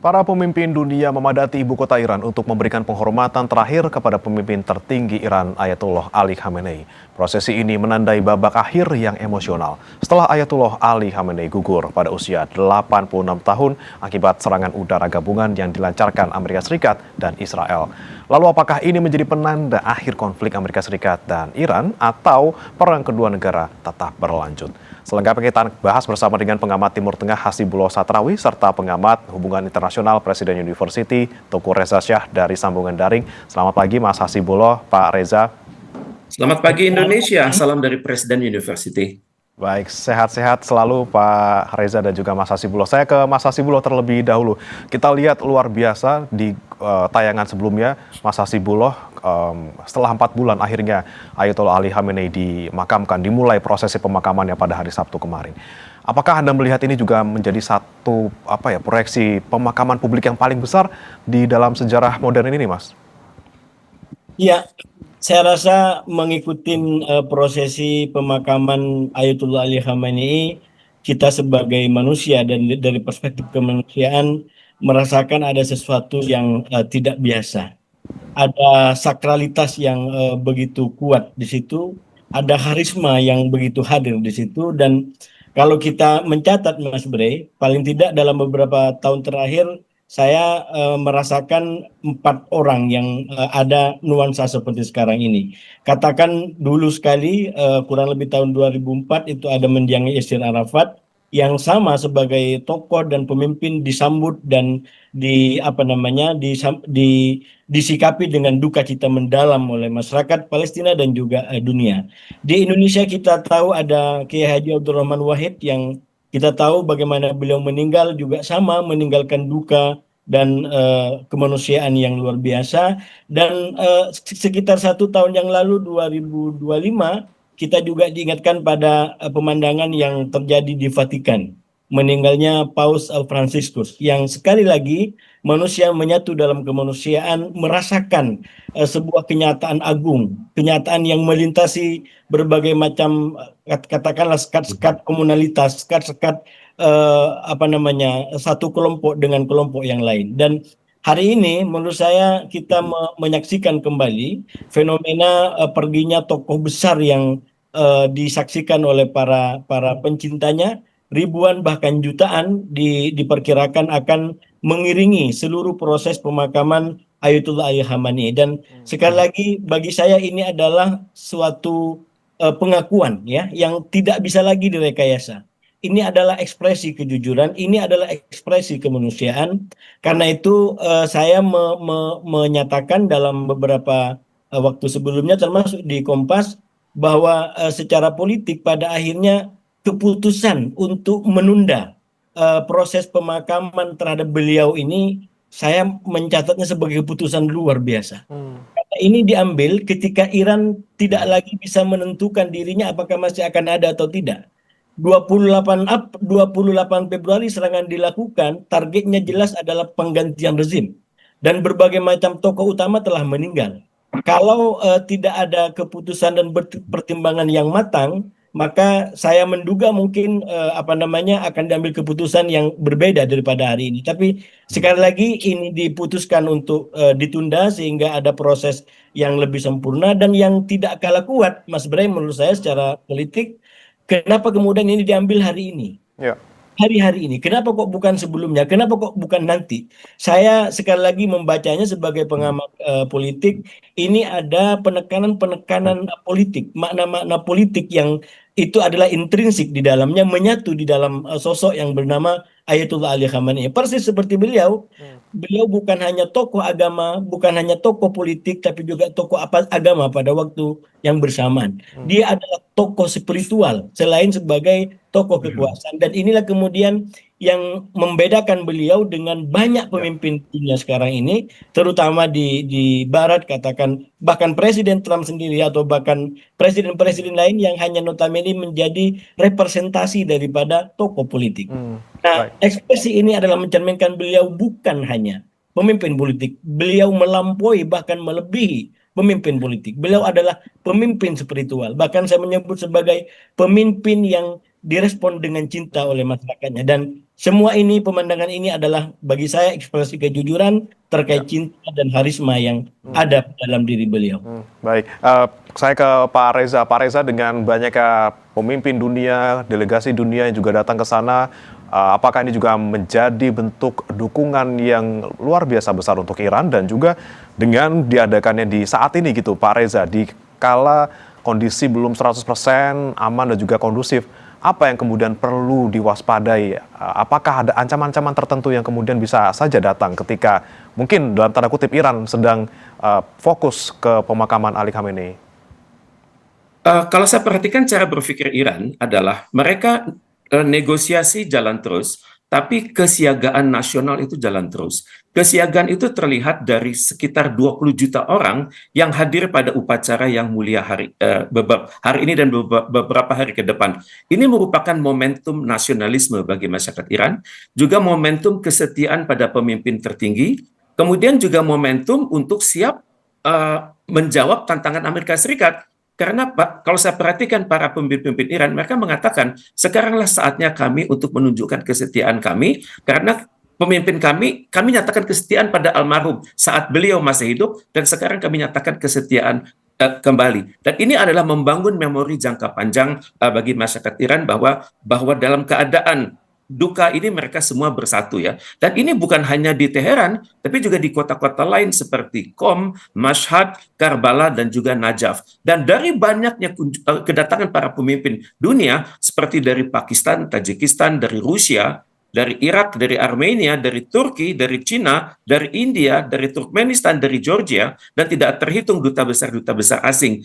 Para pemimpin dunia memadati ibu kota Iran untuk memberikan penghormatan terakhir kepada pemimpin tertinggi Iran Ayatollah Ali Khamenei. Prosesi ini menandai babak akhir yang emosional setelah Ayatollah Ali Khamenei gugur pada usia 86 tahun akibat serangan udara gabungan yang dilancarkan Amerika Serikat dan Israel. Lalu apakah ini menjadi penanda akhir konflik Amerika Serikat dan Iran atau perang kedua negara tetap berlanjut? Selengkapnya kita bahas bersama dengan pengamat Timur Tengah Hasibullah Satrawi serta pengamat hubungan internasional Presiden University Teuku Reza Shah dari sambungan daring. Selamat pagi Mas Hasibullah, Pak Reza. Selamat pagi Indonesia, salam dari Presiden University. Baik, sehat-sehat selalu Pak Reza dan juga Mas Hasibullah. Saya ke Mas Hasibullah terlebih dahulu. Kita lihat luar biasa di tayangan sebelumnya, Mas Hasibullah, setelah 4 bulan akhirnya Ayatollah Ali Khamenei dimakamkan, dimulai prosesi pemakamannya pada hari Sabtu kemarin. Apakah Anda melihat ini juga menjadi satu proyeksi pemakaman publik yang paling besar di dalam sejarah modern ini, Mas? Ya, saya rasa mengikuti prosesi pemakaman Ayatollah Ali Khamenei, kita sebagai manusia dan dari perspektif kemanusiaan merasakan ada sesuatu yang tidak biasa. Ada sakralitas yang begitu kuat di situ, ada karisma yang begitu hadir di situ, dan kalau kita mencatat Mas Bre, paling tidak dalam beberapa tahun terakhir saya merasakan 4 orang yang ada nuansa seperti sekarang ini. Katakan dulu sekali kurang lebih tahun 2004 itu ada mendiangnya Yasir Arafat yang sama sebagai tokoh dan pemimpin disambut dan disikapi dengan duka cita mendalam oleh masyarakat Palestina dan juga dunia. Di Indonesia kita tahu ada Kiai Haji Abdurrahman Wahid yang kita tahu bagaimana beliau meninggal juga sama meninggalkan duka dan kemanusiaan yang luar biasa. Dan sekitar 1 tahun yang lalu 2025 kita juga diingatkan pada pemandangan yang terjadi di Vatikan, meninggalnya Paus Fransiskus yang sekali lagi manusia menyatu dalam kemanusiaan merasakan sebuah kenyataan agung, kenyataan yang melintasi berbagai macam katakanlah sekat-sekat komunalitas, sekat-sekat satu kelompok dengan kelompok yang lain. Dan hari ini menurut saya kita menyaksikan kembali fenomena perginya tokoh besar yang disaksikan oleh para pencintanya. Ribuan bahkan jutaan diperkirakan akan mengiringi seluruh proses pemakaman Ayatollah Ali Khamenei. Dan sekali lagi bagi saya ini adalah suatu pengakuan ya yang tidak bisa lagi direkayasa. Ini adalah ekspresi kejujuran, ini adalah ekspresi kemanusiaan. Karena itu saya menyatakan dalam beberapa waktu sebelumnya termasuk di Kompas bahwa secara politik pada akhirnya keputusan untuk menunda proses pemakaman terhadap beliau ini saya mencatatnya sebagai keputusan luar biasa. Karena ini diambil ketika Iran tidak lagi bisa menentukan dirinya apakah masih akan ada atau tidak. 28 Februari serangan dilakukan, targetnya jelas adalah penggantian rezim. Dan berbagai macam tokoh utama telah meninggal. Kalau tidak ada keputusan dan pertimbangan yang matang, maka saya menduga mungkin akan diambil keputusan yang berbeda daripada hari ini. Tapi sekali lagi ini diputuskan untuk ditunda sehingga ada proses yang lebih sempurna dan yang tidak kalah kuat, Mas Bray, menurut saya secara politik. Kenapa kemudian ini diambil hari ini? Ya. Hari-hari ini. Kenapa kok bukan sebelumnya? Kenapa kok bukan nanti? Saya sekali lagi membacanya sebagai pengamat politik, ini ada penekanan-penekanan politik, makna-makna politik yang itu adalah intrinsik di dalamnya, menyatu di dalam sosok yang bernama Ayatollah Ali Khamenei. Persis seperti beliau, beliau bukan hanya tokoh agama, bukan hanya tokoh politik, tapi juga tokoh agama pada waktu yang bersamaan. Dia adalah tokoh spiritual selain sebagai tokoh kekuasaan. Dan inilah kemudian yang membedakan beliau dengan banyak pemimpin dunia sekarang ini, terutama di Barat, katakan bahkan Presiden Trump sendiri atau bahkan presiden-presiden lain yang hanya notabene menjadi representasi daripada tokoh politik. Nah, ekspresi ini adalah mencerminkan beliau bukan hanya pemimpin politik, beliau melampaui bahkan melebihi pemimpin politik. Beliau adalah pemimpin spiritual, bahkan saya menyebut sebagai pemimpin yang direspon dengan cinta oleh masyarakatnya. Dan semua ini, pemandangan ini adalah bagi saya ekspresi kejujuran Ya. terkait cinta dan harisma yang ada dalam diri beliau. Baik, saya ke Pak Reza. Pak Reza, dengan banyaknya pemimpin dunia, delegasi dunia yang juga datang ke sana, apakah ini juga menjadi bentuk dukungan yang luar biasa besar untuk Iran, dan juga dengan diadakannya di saat ini gitu, Pak Reza, di kala kondisi belum 100% aman dan juga kondusif, apa yang kemudian perlu diwaspadai? Apakah ada ancaman-ancaman tertentu yang kemudian bisa saja datang ketika mungkin dalam tanda kutip Iran sedang fokus ke pemakaman Ali Khamenei? Kalau saya perhatikan cara berpikir Iran adalah mereka negosiasi jalan terus, tapi kesiagaan nasional itu jalan terus. Kesiagaan itu terlihat dari sekitar 20 juta orang yang hadir pada upacara yang mulia hari ini dan beberapa hari ke depan. Ini merupakan momentum nasionalisme bagi masyarakat Iran, juga momentum kesetiaan pada pemimpin tertinggi, kemudian juga momentum untuk siap menjawab tantangan Amerika Serikat. Karena Pak, kalau saya perhatikan para pemimpin Iran, mereka mengatakan, sekaranglah saatnya kami untuk menunjukkan kesetiaan kami, karena pemimpin kami nyatakan kesetiaan pada almarhum saat beliau masih hidup, dan sekarang kami nyatakan kesetiaan kembali. Dan ini adalah membangun memori jangka panjang bagi masyarakat Iran bahwa dalam keadaan duka ini mereka semua bersatu ya. Dan ini bukan hanya di Teheran, tapi juga di kota-kota lain seperti Qom, Mashhad, Karbala, dan juga Najaf. Dan dari banyaknya kedatangan para pemimpin dunia, seperti dari Pakistan, Tajikistan, dari Rusia, dari Irak, dari Armenia, dari Turki, dari Cina, dari India, dari Turkmenistan, dari Georgia, dan tidak terhitung duta besar asing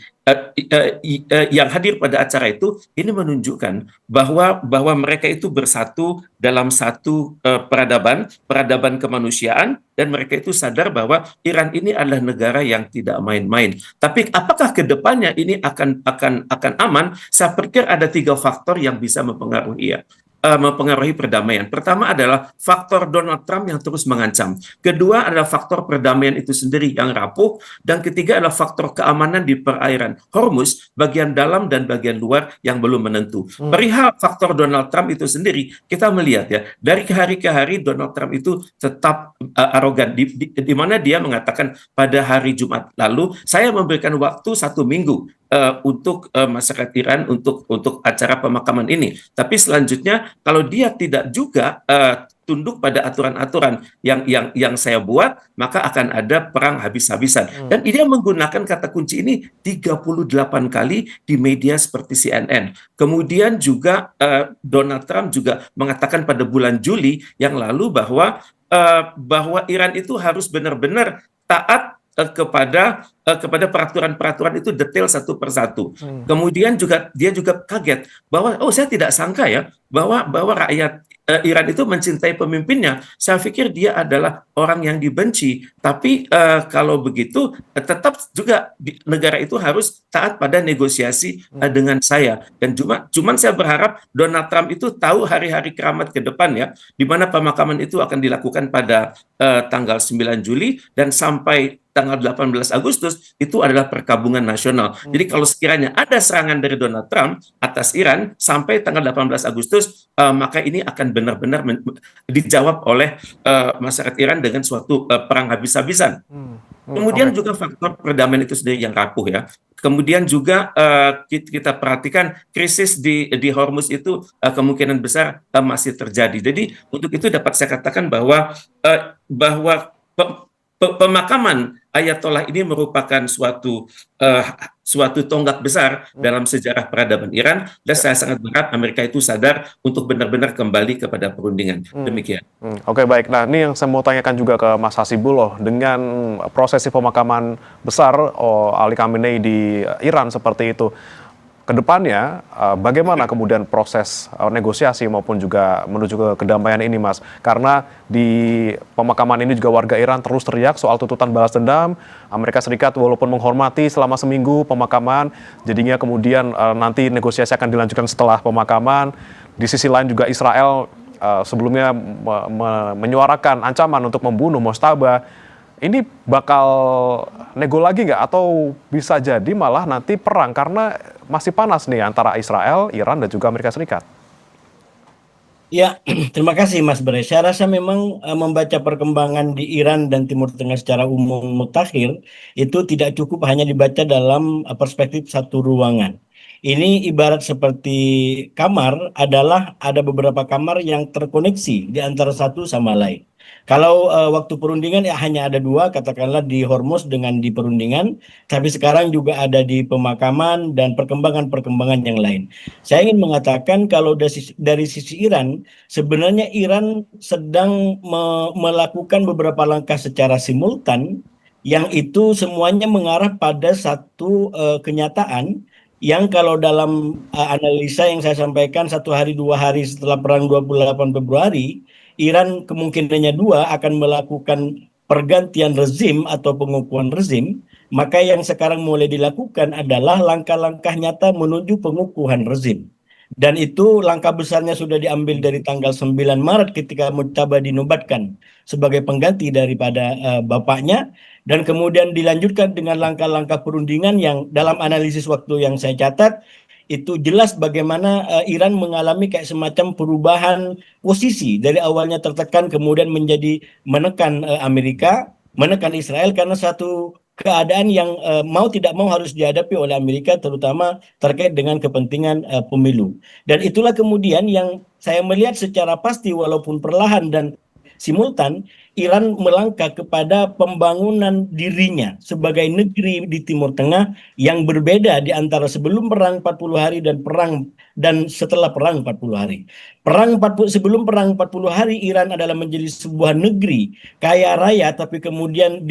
yang hadir pada acara itu. Ini menunjukkan bahwa mereka itu bersatu dalam satu peradaban kemanusiaan, dan mereka itu sadar bahwa Iran ini adalah negara yang tidak main-main. Tapi apakah kedepannya ini akan aman? Saya pikir ada 3 faktor yang bisa mempengaruhi perdamaian. Pertama adalah faktor Donald Trump yang terus mengancam. Kedua adalah faktor perdamaian itu sendiri yang rapuh. Dan ketiga adalah faktor keamanan di perairan Hormuz, bagian dalam dan bagian luar yang belum menentu. Perihal faktor Donald Trump itu sendiri, kita melihat ya, dari hari ke hari Donald Trump itu tetap arogan. Di mana dia mengatakan pada hari Jumat lalu, saya memberikan waktu 1 minggu untuk masyarakat Iran untuk acara pemakaman ini. Tapi selanjutnya kalau dia tidak juga tunduk pada aturan-aturan yang saya buat, maka akan ada perang habis-habisan. Dan dia menggunakan kata kunci ini 38 kali di media seperti CNN. Kemudian juga Donald Trump juga mengatakan pada bulan Juli yang lalu bahwa Iran itu harus benar-benar taat kepada peraturan-peraturan itu detail satu persatu. Kemudian dia juga kaget bahwa saya tidak sangka ya bahwa rakyat Iran itu mencintai pemimpinnya. Saya pikir dia adalah orang yang dibenci. Tapi kalau begitu tetap juga negara itu harus taat pada negosiasi dengan saya. Dan cuman saya berharap Donald Trump itu tahu hari-hari keramat ke depan ya, di mana pemakaman itu akan dilakukan pada tanggal 9 Juli dan sampai tanggal 18 Agustus itu adalah perkabungan nasional. Jadi kalau sekiranya ada serangan dari Donald Trump atas Iran sampai tanggal 18 Agustus, maka ini akan benar-benar dijawab oleh masyarakat Iran dengan suatu perang habis-habisan. Kemudian juga faktor perdamaian itu sendiri yang rapuh ya. Kemudian juga kita perhatikan krisis di Hormuz itu kemungkinan besar masih terjadi. Jadi untuk itu dapat saya katakan bahwa pemakaman Ayatollah ini merupakan suatu tonggak besar dalam sejarah peradaban Iran, dan saya sangat berharap Amerika itu sadar untuk benar-benar kembali kepada perundingan. Demikian. Oke, baik. Nah, ini yang saya mau tanyakan juga ke Mas Hasibullah, dengan prosesi pemakaman besar Ali Khamenei di Iran seperti itu, kedepannya bagaimana kemudian proses negosiasi maupun juga menuju ke kedamaian ini, Mas? Karena di pemakaman ini juga warga Iran terus teriak soal tuntutan balas dendam. Amerika Serikat walaupun menghormati selama seminggu pemakaman, jadinya kemudian nanti negosiasi akan dilanjutkan setelah pemakaman. Di sisi lain juga Israel sebelumnya menyuarakan ancaman untuk membunuh Mojtaba. Ini bakal nego lagi nggak? Atau bisa jadi malah nanti perang karena masih panas nih antara Israel, Iran, dan juga Amerika Serikat? Ya, terima kasih Mas Bre. Saya rasa memang membaca perkembangan di Iran dan Timur Tengah secara umum mutakhir itu tidak cukup hanya dibaca dalam perspektif satu ruangan. Ini ibarat seperti kamar adalah ada beberapa kamar yang terkoneksi di antara satu sama lain. Kalau waktu perundingan ya hanya ada dua, katakanlah di Hormuz dengan di perundingan, tapi sekarang juga ada di pemakaman dan perkembangan-perkembangan yang lain. Saya ingin mengatakan kalau dari sisi Iran, sebenarnya Iran sedang melakukan beberapa langkah secara simultan yang itu semuanya mengarah pada satu kenyataan yang kalau dalam analisa yang saya sampaikan 1 hari 2 hari setelah perang 28 Februari, Iran kemungkinannya dua akan melakukan pergantian rezim atau pengukuhan rezim, maka yang sekarang mulai dilakukan adalah langkah-langkah nyata menuju pengukuhan rezim. Dan itu langkah besarnya sudah diambil dari tanggal 9 Maret ketika Mujtaba dinobatkan sebagai pengganti daripada bapaknya. Dan kemudian dilanjutkan dengan langkah-langkah perundingan yang dalam analisis waktu yang saya catat, itu jelas bagaimana Iran mengalami kayak semacam perubahan posisi dari awalnya tertekan kemudian menjadi menekan Amerika, menekan Israel karena satu keadaan yang mau tidak mau harus dihadapi oleh Amerika terutama terkait dengan kepentingan pemilu. Dan itulah kemudian yang saya melihat secara pasti walaupun perlahan dan simultan Iran melangkah kepada pembangunan dirinya sebagai negeri di Timur Tengah yang berbeda di antara sebelum perang 40 hari dan setelah perang 40 hari. Sebelum perang 40 hari Iran adalah menjadi sebuah negeri kaya raya tapi kemudian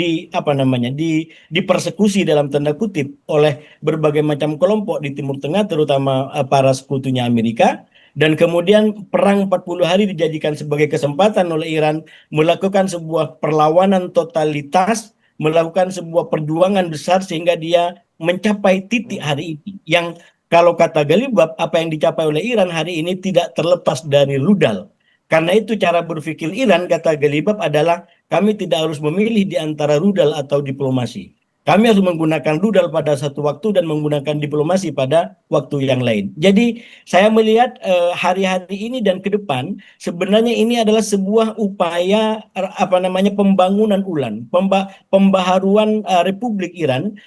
dipersekusi dalam tanda kutip oleh berbagai macam kelompok di Timur Tengah terutama para sekutunya Amerika. Dan kemudian perang 40 hari dijadikan sebagai kesempatan oleh Iran melakukan sebuah perlawanan totalitas, melakukan sebuah perjuangan besar sehingga dia mencapai titik hari ini. Yang kalau kata Galibab, apa yang dicapai oleh Iran hari ini tidak terlepas dari rudal. Karena itu cara berpikir Iran, kata Galibab, adalah kami tidak harus memilih di antara rudal atau diplomasi. Kami harus menggunakan rudal pada satu waktu dan menggunakan diplomasi pada waktu yang lain. Jadi saya melihat hari-hari ini dan ke depan sebenarnya ini adalah sebuah upaya pembangunan ulang, pembaharuan Republik Iran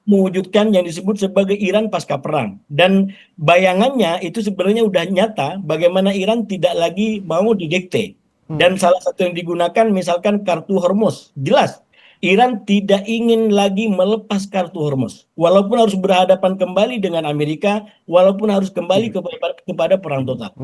mewujudkan yang disebut sebagai Iran pasca perang. Dan bayangannya itu sebenarnya udah nyata bagaimana Iran tidak lagi mau didikte. Dan salah satu yang digunakan misalkan kartu Hormuz. Jelas Iran tidak ingin lagi melepas kartu Hormuz, walaupun harus berhadapan kembali dengan Amerika, walaupun harus kembali kepada perang total.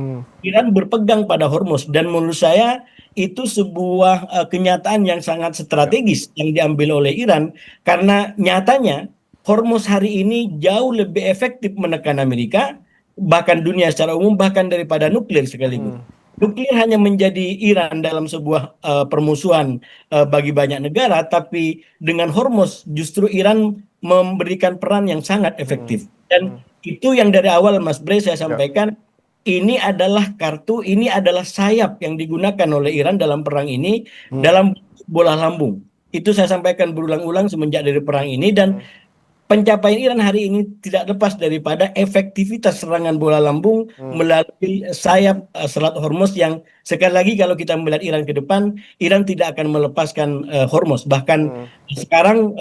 Iran berpegang pada Hormuz, dan menurut saya itu sebuah kenyataan yang sangat strategis yang diambil oleh Iran, karena nyatanya Hormuz hari ini jauh lebih efektif menekan Amerika, bahkan dunia secara umum, bahkan daripada nuklir sekaligus. Nuklir hanya menjadi Iran dalam sebuah permusuhan bagi banyak negara, tapi dengan Hormuz justru Iran memberikan peran yang sangat efektif. Dan itu yang dari awal Mas Bre saya sampaikan, ini adalah kartu, ini adalah sayap yang digunakan oleh Iran dalam perang ini, dalam bola lambung. Itu saya sampaikan berulang-ulang semenjak dari perang ini, dan pencapaian Iran hari ini tidak lepas daripada efektivitas serangan bola lambung melalui sayap Selat Hormuz yang sekali lagi kalau kita melihat Iran ke depan, Iran tidak akan melepaskan Hormuz. Bahkan sekarang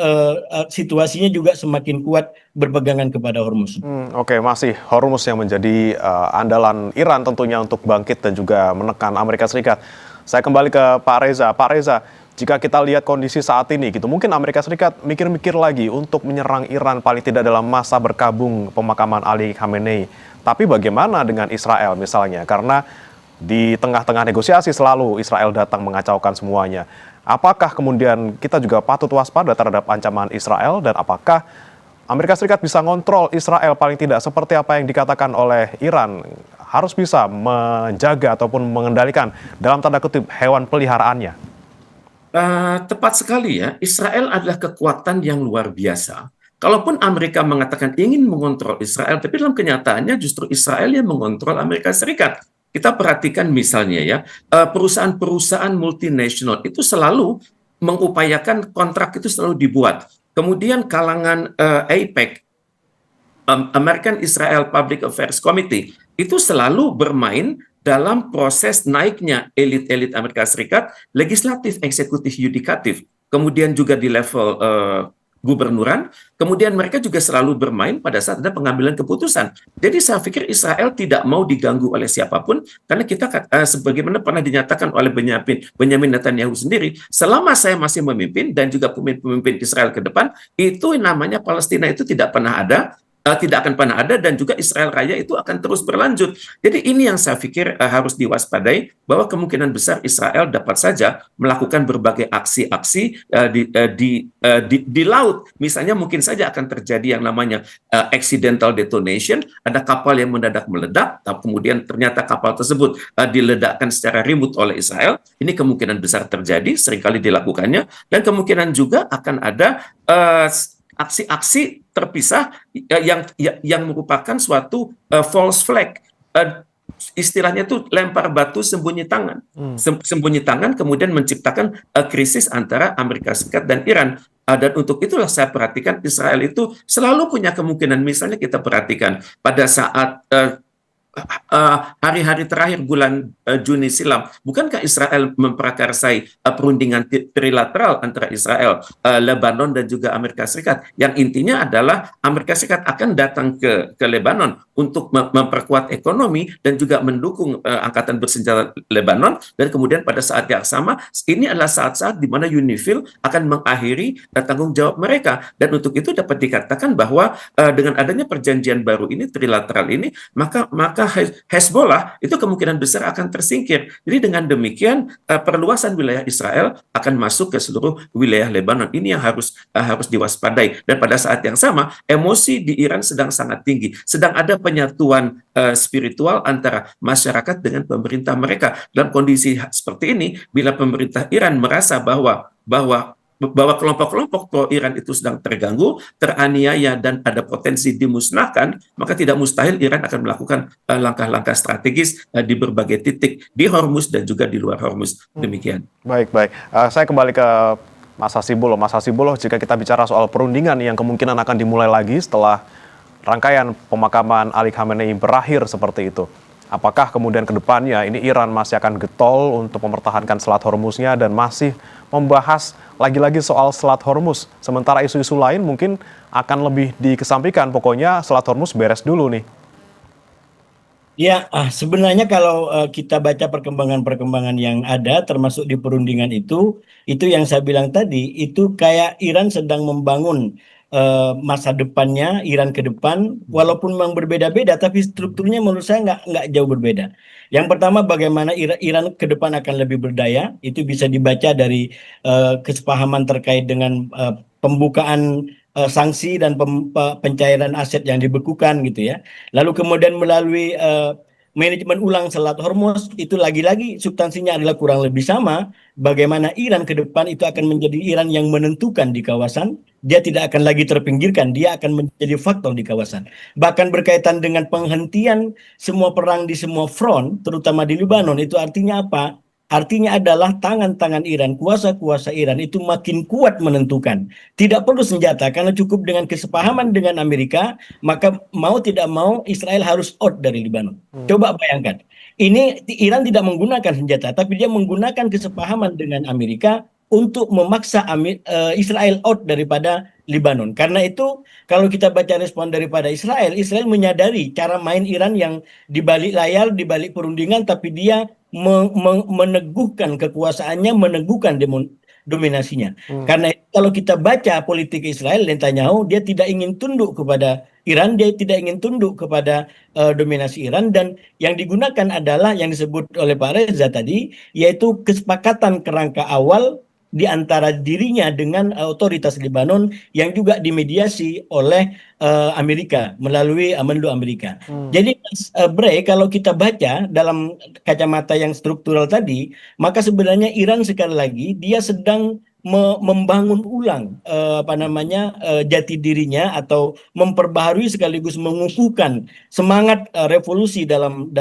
situasinya juga semakin kuat berpegangan kepada Hormuz. Oke, masih Hormuz yang menjadi andalan Iran tentunya untuk bangkit dan juga menekan Amerika Serikat. Saya kembali ke Pak Reza. Pak Reza, jika kita lihat kondisi saat ini gitu, mungkin Amerika Serikat mikir-mikir lagi untuk menyerang Iran paling tidak dalam masa berkabung pemakaman Ali Khamenei. Tapi bagaimana dengan Israel misalnya? Karena di tengah-tengah negosiasi selalu Israel datang mengacaukan semuanya. Apakah kemudian kita juga patut waspada terhadap ancaman Israel, dan apakah Amerika Serikat bisa ngontrol Israel paling tidak seperti apa yang dikatakan oleh Iran, harus bisa menjaga ataupun mengendalikan dalam tanda kutip hewan peliharaannya? Tepat sekali ya, Israel adalah kekuatan yang luar biasa. Kalaupun Amerika mengatakan ingin mengontrol Israel, tapi dalam kenyataannya justru Israel yang mengontrol Amerika Serikat. Kita perhatikan misalnya ya, perusahaan-perusahaan multinasional itu selalu mengupayakan kontrak itu selalu dibuat. Kemudian kalangan AIPAC, American Israel Public Affairs Committee, itu selalu bermain dalam proses naiknya elit-elit Amerika Serikat, legislatif, eksekutif, yudikatif, kemudian juga di level gubernuran, kemudian mereka juga selalu bermain pada saat ada pengambilan keputusan. Jadi saya pikir Israel tidak mau diganggu oleh siapapun, karena kita sebagaimana pernah dinyatakan oleh Benyamin Netanyahu sendiri, selama saya masih memimpin dan juga pemimpin Israel ke depan, itu namanya Palestina itu tidak pernah ada, tidak akan pernah ada, dan juga Israel Raya itu akan terus berlanjut. Jadi ini yang saya pikir harus diwaspadai, bahwa kemungkinan besar Israel dapat saja melakukan berbagai aksi-aksi di laut. Misalnya mungkin saja akan terjadi yang namanya accidental detonation, ada kapal yang mendadak meledak, kemudian ternyata kapal tersebut diledakkan secara remote oleh Israel. Ini kemungkinan besar terjadi, seringkali dilakukannya, dan kemungkinan juga akan ada aksi-aksi terpisah yang merupakan suatu false flag. Istilahnya itu lempar batu sembunyi tangan. Sembunyi tangan kemudian menciptakan krisis antara Amerika Serikat dan Iran. Dan untuk itulah saya perhatikan Israel itu selalu punya kemungkinan. Misalnya kita perhatikan pada saat hari-hari terakhir bulan Juni silam, bukankah Israel memprakarsai perundingan trilateral antara Israel, Lebanon, dan juga Amerika Serikat, yang intinya adalah Amerika Serikat akan datang ke Lebanon untuk memperkuat ekonomi dan juga mendukung angkatan bersenjata Lebanon, dan kemudian pada saat yang sama, ini adalah saat-saat di mana UNIFIL akan mengakhiri tanggung jawab mereka, dan untuk itu dapat dikatakan bahwa dengan adanya perjanjian baru ini, trilateral ini, maka Hezbollah itu kemungkinan besar akan tersingkir. Jadi dengan demikian perluasan wilayah Israel akan masuk ke seluruh wilayah Lebanon. Ini yang harus diwaspadai. Dan pada saat yang sama, emosi di Iran sedang sangat tinggi. Sedang ada penyatuan spiritual antara masyarakat dengan pemerintah mereka. Dalam kondisi seperti ini, bila pemerintah Iran merasa bahwa kelompok-kelompok pro-Iran itu sedang terganggu, teraniaya, dan ada potensi dimusnahkan, maka tidak mustahil Iran akan melakukan langkah-langkah strategis di berbagai titik di Hormuz dan juga di luar Hormuz. Demikian. Baik. Saya kembali ke Mas Hasibuloh. Mas Hasibuloh, jika kita bicara soal perundingan yang kemungkinan akan dimulai lagi setelah rangkaian pemakaman Ali Khamenei berakhir seperti itu, apakah kemudian ke depannya ini Iran masih akan getol untuk mempertahankan Selat Hormuznya dan masih membahas lagi-lagi soal Selat Hormuz, sementara isu-isu lain mungkin akan lebih dikesampingkan, pokoknya Selat Hormuz beres dulu nih? Ya, sebenarnya kalau kita baca perkembangan-perkembangan yang ada, termasuk di perundingan itu yang saya bilang tadi, itu kayak Iran sedang membangun masa depannya, Iran ke depan, walaupun memang berbeda-beda, tapi strukturnya menurut saya nggak jauh berbeda. Yang pertama, bagaimana Iran ke depan akan lebih berdaya, itu bisa dibaca dari kesepahaman terkait dengan pembukaan sanksi dan pencairan aset yang dibekukan gitu ya. Lalu kemudian melalui manajemen ulang Selat Hormuz, itu lagi-lagi substansinya adalah kurang lebih sama. Bagaimana Iran ke depan itu akan menjadi Iran yang menentukan di kawasan. Dia tidak akan lagi terpinggirkan, dia akan menjadi faktor di kawasan. Bahkan berkaitan dengan penghentian semua perang di semua front, terutama di Lebanon, itu artinya apa? Artinya adalah tangan-tangan Iran, kuasa-kuasa Iran itu makin kuat menentukan. Tidak perlu senjata, karena cukup dengan kesepahaman dengan Amerika, maka mau tidak mau Israel harus out dari Lebanon. Coba bayangkan, ini Iran tidak menggunakan senjata, tapi dia menggunakan kesepahaman dengan Amerika untuk memaksa Israel out daripada Lebanon. Karena itu, kalau kita baca respon daripada Israel menyadari cara main Iran yang di balik layar, di balik perundingan, tapi dia meneguhkan kekuasaannya, meneguhkan dominasinya. Karena itu, kalau kita baca politik Israel, Netanyahu, dia tidak ingin tunduk kepada Iran, dia tidak ingin tunduk kepada dominasi Iran, dan yang digunakan adalah yang disebut oleh Pak Reza tadi, yaitu kesepakatan kerangka awal di antara dirinya dengan otoritas Lebanon yang juga dimediasi oleh Amerika melalui Menlu Amerika. Jadi Bre, kalau kita baca dalam kacamata yang struktural tadi, maka sebenarnya Iran sekali lagi dia sedang membangun ulang jati dirinya, atau memperbaharui sekaligus mengukuhkan semangat revolusi dalam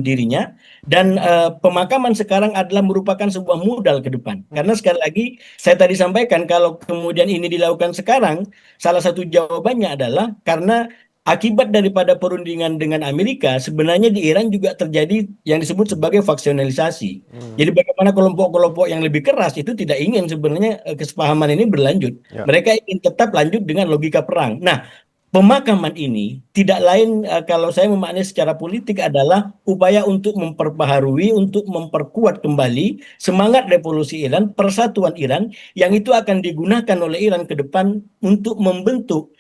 dirinya. Dan pemakaman sekarang adalah merupakan sebuah modal ke depan. Karena sekali lagi saya tadi sampaikan, kalau kemudian ini dilakukan sekarang, salah satu jawabannya adalah karena akibat daripada perundingan dengan Amerika, sebenarnya di Iran juga terjadi yang disebut sebagai faksionalisasi. Jadi bagaimana kelompok-kelompok yang lebih keras itu tidak ingin sebenarnya kesepahaman ini berlanjut. Ya. Mereka ingin tetap lanjut dengan logika perang. Nah, pemakaman ini tidak lain kalau saya memaknai secara politik adalah upaya untuk memperbaharui, untuk memperkuat kembali semangat revolusi Iran, persatuan Iran yang itu akan digunakan oleh Iran ke depan untuk membentuk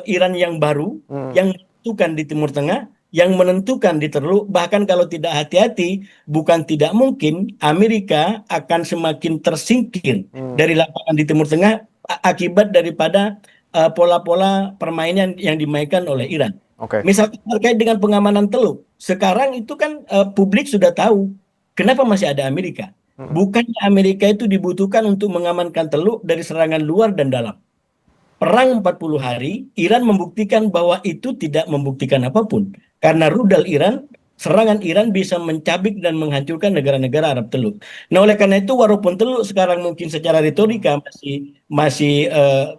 Iran yang baru, yang menentukan di Timur Tengah, yang menentukan di Teluk. Bahkan kalau tidak hati-hati, bukan tidak mungkin Amerika akan semakin tersingkir dari lapangan di Timur Tengah akibat daripada pola-pola permainan yang dimainkan oleh Iran. Oke. Misalnya terkait dengan pengamanan Teluk, sekarang itu kan publik sudah tahu kenapa masih ada Amerika. Bukannya Amerika itu dibutuhkan untuk mengamankan Teluk dari serangan luar dan dalam. Perang 40 hari, Iran membuktikan bahwa itu tidak membuktikan apapun. Karena rudal Iran, serangan Iran bisa mencabik dan menghancurkan negara-negara Arab Teluk. Nah, oleh karena itu, walaupun Teluk sekarang mungkin secara retorika masih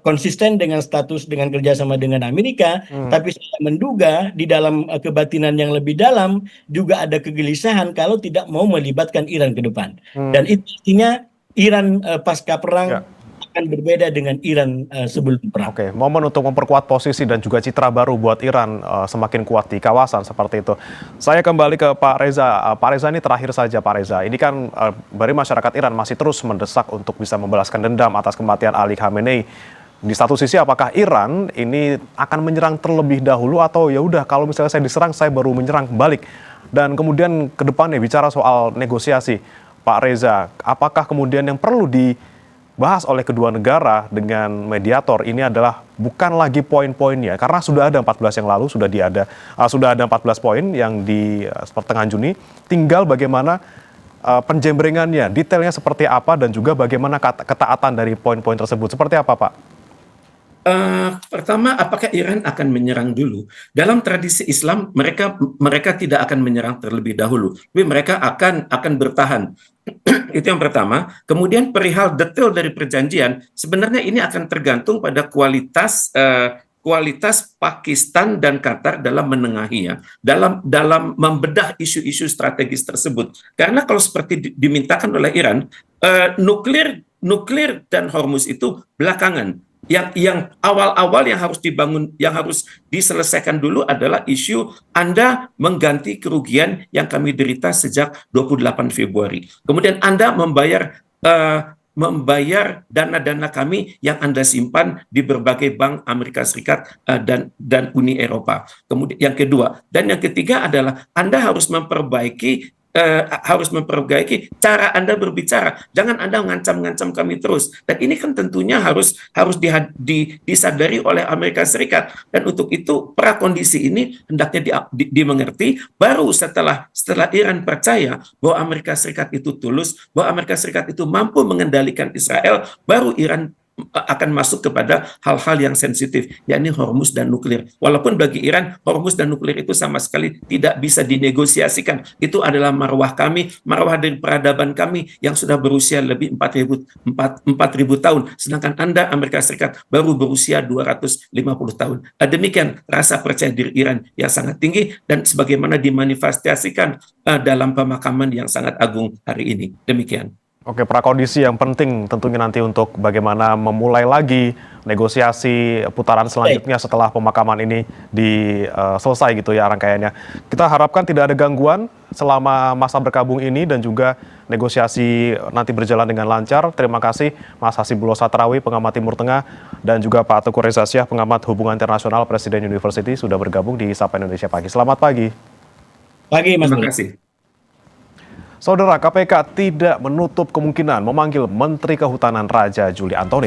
konsisten dengan status dengan kerjasama dengan Amerika, tapi saya menduga di dalam kebatinan yang lebih dalam juga ada kegelisahan kalau tidak mau melibatkan Iran ke depan. Dan itu artinya Iran pasca perang akan berbeda dengan Iran sebelum perang. Oke, momen untuk memperkuat posisi dan juga citra baru buat Iran semakin kuat di kawasan seperti itu. Saya kembali ke Pak Reza. Pak Reza, ini terakhir saja Pak Reza. Ini kan dari masyarakat Iran masih terus mendesak untuk bisa membalaskan dendam atas kematian Ali Khamenei. Di satu sisi, apakah Iran ini akan menyerang terlebih dahulu atau ya udah kalau misalnya saya diserang saya baru menyerang balik. Dan kemudian ke depannya bicara soal negosiasi, Pak Reza, apakah kemudian yang perlu dibahas oleh kedua negara dengan mediator ini adalah bukan lagi poin-poinnya, karena sudah ada 14 yang lalu sudah ada 14 poin yang di pertengahan Juni, tinggal bagaimana penjembrengannya, detailnya seperti apa dan juga bagaimana ketaatan dari poin-poin tersebut. Seperti apa, Pak? Pertama, apakah Iran akan menyerang dulu? Dalam tradisi Islam, mereka tidak akan menyerang terlebih dahulu, tapi mereka akan bertahan. Itu yang pertama. Kemudian perihal detail dari perjanjian, sebenarnya ini akan tergantung pada kualitas Pakistan dan Qatar dalam menengahi dalam membedah isu-isu strategis tersebut. Karena kalau seperti dimintakan oleh Iran, nuklir dan Hormuz itu belakangan. Yang awal-awal yang harus dibangun, yang harus diselesaikan dulu adalah isu Anda mengganti kerugian yang kami derita sejak 28 Februari. Kemudian Anda membayar dana-dana kami yang Anda simpan di berbagai bank Amerika Serikat dan Uni Eropa. Kemudian yang kedua dan yang ketiga adalah Anda harus memperbaiki cara Anda berbicara. Jangan Anda ngancam-ngancam kami terus. Dan ini kan tentunya harus disadari oleh Amerika Serikat. Dan untuk itu prakondisi ini hendaknya dimengerti. Baru setelah Iran percaya bahwa Amerika Serikat itu tulus, bahwa Amerika Serikat itu mampu mengendalikan Israel, baru Iran akan masuk kepada hal-hal yang sensitif, yakni Hormuz dan nuklir. Walaupun bagi Iran, Hormuz dan nuklir itu sama sekali tidak bisa dinegosiasikan. Itu adalah marwah kami, marwah dari peradaban kami yang sudah berusia lebih 4.000 tahun. Sedangkan Anda, Amerika Serikat, baru berusia 250 tahun. Demikian rasa percaya diri Iran yang sangat tinggi dan sebagaimana dimanifestasikan dalam pemakaman yang sangat agung hari ini. Demikian. Oke, prakondisi yang penting tentunya nanti untuk bagaimana memulai lagi negosiasi putaran selanjutnya setelah pemakaman ini selesai gitu ya rangkaiannya. Kita harapkan tidak ada gangguan selama masa berkabung ini dan juga negosiasi nanti berjalan dengan lancar. Terima kasih Mas Hasibullah Satrawi, pengamat Timur Tengah, dan juga Pak Teguh Reza Syah, pengamat hubungan internasional Presiden University sudah bergabung di Sapa Indonesia Pagi. Selamat pagi. Pagi, Mas. Terima kasih. Saudara, KPK tidak menutup kemungkinan memanggil Menteri Kehutanan Raja Juli Antoni.